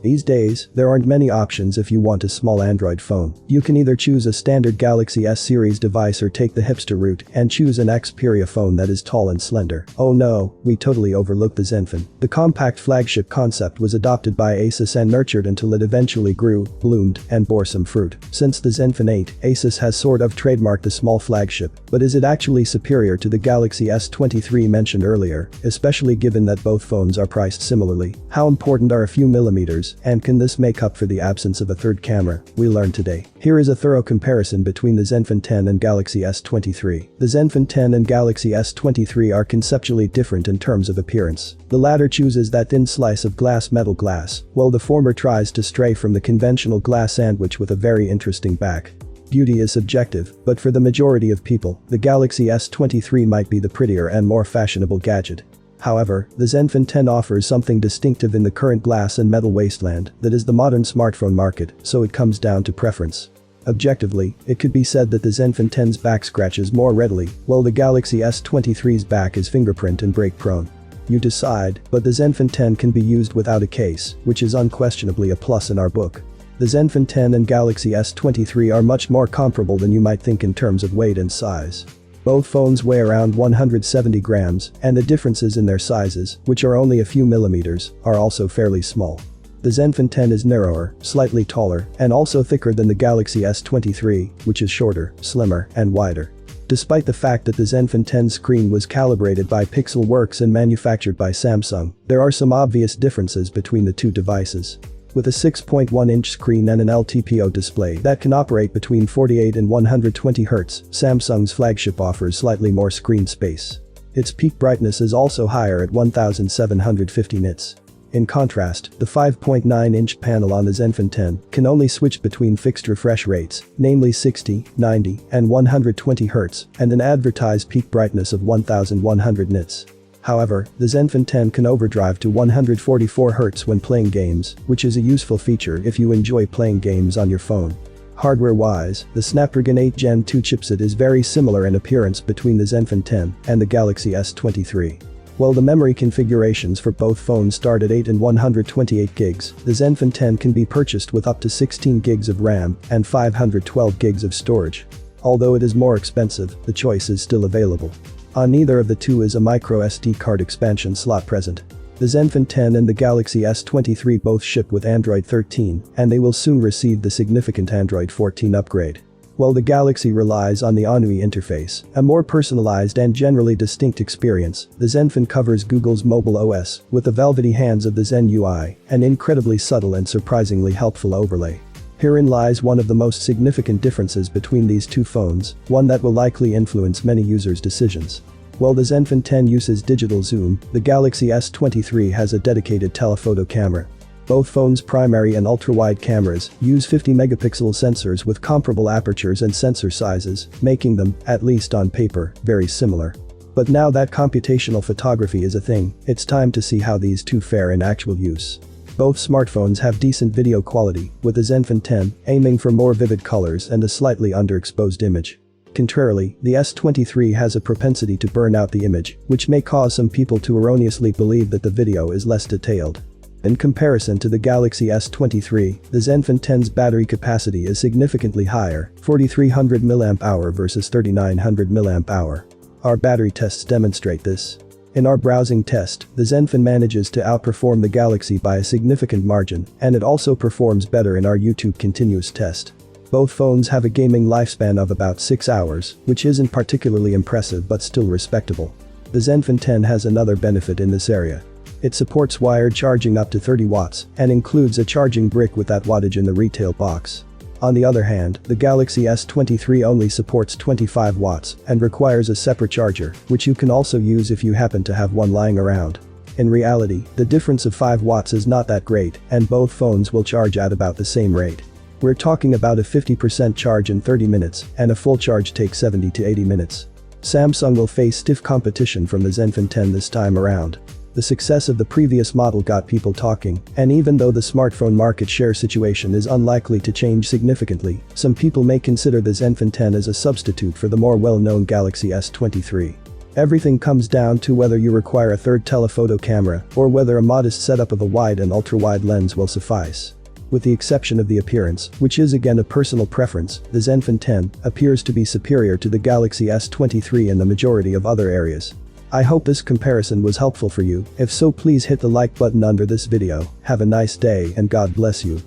These days, there aren't many options if you want a small Android phone. You can either choose a standard Galaxy S series device or take the hipster route and choose an Xperia phone that is tall and slender. Oh no, we totally overlooked the Zenfone. The compact flagship concept was adopted by Asus and nurtured until it eventually grew, bloomed, and bore some fruit. Since the Zenfone 8, Asus has sort of trademarked the small flagship, but is it actually superior to the Galaxy S23 mentioned earlier, especially given that both phones are priced similarly? How important are a few millimeters, and can this make up for the absence of a third camera? We learn today. Here is a thorough comparison between the Zenfone 10 and Galaxy S23. The Zenfone 10 and Galaxy S23 are conceptually different in terms of appearance. The latter chooses that thin slice of metal glass, while the former tries to stray from the conventional glass sandwich with a very interesting back. Beauty is subjective, but for the majority of people, the Galaxy S23 might be the prettier and more fashionable gadget. However, the Zenfone 10 offers something distinctive in the current glass and metal wasteland that is the modern smartphone market, so it comes down to preference. Objectively, it could be said that the Zenfone 10's back scratches more readily, while the Galaxy S23's back is fingerprint and break prone. You decide, but the Zenfone 10 can be used without a case, which is unquestionably a plus in our book. The Zenfone 10 and Galaxy S23 are much more comparable than you might think in terms of weight and size. Both phones weigh around 170 grams, and the differences in their sizes, which are only a few millimeters, are also fairly small. The Zenfone 10 is narrower, slightly taller, and also thicker than the Galaxy S23, which is shorter, slimmer, and wider. Despite the fact that the Zenfone 10 screen was calibrated by Pixelworks and manufactured by Samsung, there are some obvious differences between the two devices. With a 6.1-inch screen and an LTPO display that can operate between 48 and 120 Hz, Samsung's flagship offers slightly more screen space. Its peak brightness is also higher at 1750 nits. In contrast, the 5.9-inch panel on the Zenfone 10 can only switch between fixed refresh rates, namely 60, 90, and 120 Hz, and an advertised peak brightness of 1100 nits. However, the Zenfone 10 can overdrive to 144 Hz when playing games, which is a useful feature if you enjoy playing games on your phone. Hardware-wise, the Snapdragon 8 Gen 2 chipset is very similar in appearance between the Zenfone 10 and the Galaxy S23. While the memory configurations for both phones start at 8 and 128 gigs, the Zenfone 10 can be purchased with up to 16 gigs of RAM and 512 gigs of storage. Although it is more expensive, the choice is still available. On neither of the two is a microSD card expansion slot present. The Zenfone 10 and the Galaxy S23 both ship with Android 13, and they will soon receive the significant Android 14 upgrade. While the Galaxy relies on the Onui interface, a more personalized and generally distinct experience, the Zenfone covers Google's mobile OS with the velvety hands of the Zen UI, an incredibly subtle and surprisingly helpful overlay. Herein lies one of the most significant differences between these two phones, one that will likely influence many users' decisions. While the Zenfone 10 uses digital zoom, the Galaxy S23 has a dedicated telephoto camera. Both phones' primary and ultra-wide cameras use 50-megapixel sensors with comparable apertures and sensor sizes, making them, at least on paper, very similar. But now that computational photography is a thing, it's time to see how these two fare in actual use. Both smartphones have decent video quality, with the Zenfone 10 aiming for more vivid colors and a slightly underexposed image. Contrarily, the S23 has a propensity to burn out the image, which may cause some people to erroneously believe that the video is less detailed. In comparison to the Galaxy S23, the Zenfone 10's battery capacity is significantly higher, 4300 mAh versus 3900 mAh. Our battery tests demonstrate this. In our browsing test, the Zenfone manages to outperform the Galaxy by a significant margin, and it also performs better in our YouTube continuous test. Both phones have a gaming lifespan of about 6 hours, which isn't particularly impressive but still respectable. The Zenfone 10 has another benefit in this area. It supports wired charging up to 30 watts and includes a charging brick with that wattage in the retail box. On the other hand, the Galaxy S23 only supports 25 watts and requires a separate charger, which you can also use if you happen to have one lying around. In reality, the difference of 5 watts is not that great, and both phones will charge at about the same rate. We're talking about a 50% charge in 30 minutes, and a full charge takes 70 to 80 minutes. Samsung will face stiff competition from the Zenfone 10 this time around. The success of the previous model got people talking, and even though the smartphone market share situation is unlikely to change significantly, some people may consider the Zenfone 10 as a substitute for the more well-known Galaxy S23. Everything comes down to whether you require a third telephoto camera or whether a modest setup of a wide and ultra-wide lens will suffice. With the exception of the appearance, which is again a personal preference, the Zenfone 10 appears to be superior to the Galaxy S23 in the majority of other areas. I hope this comparison was helpful for you. If so, please hit the like button under this video. Have a nice day and God bless you.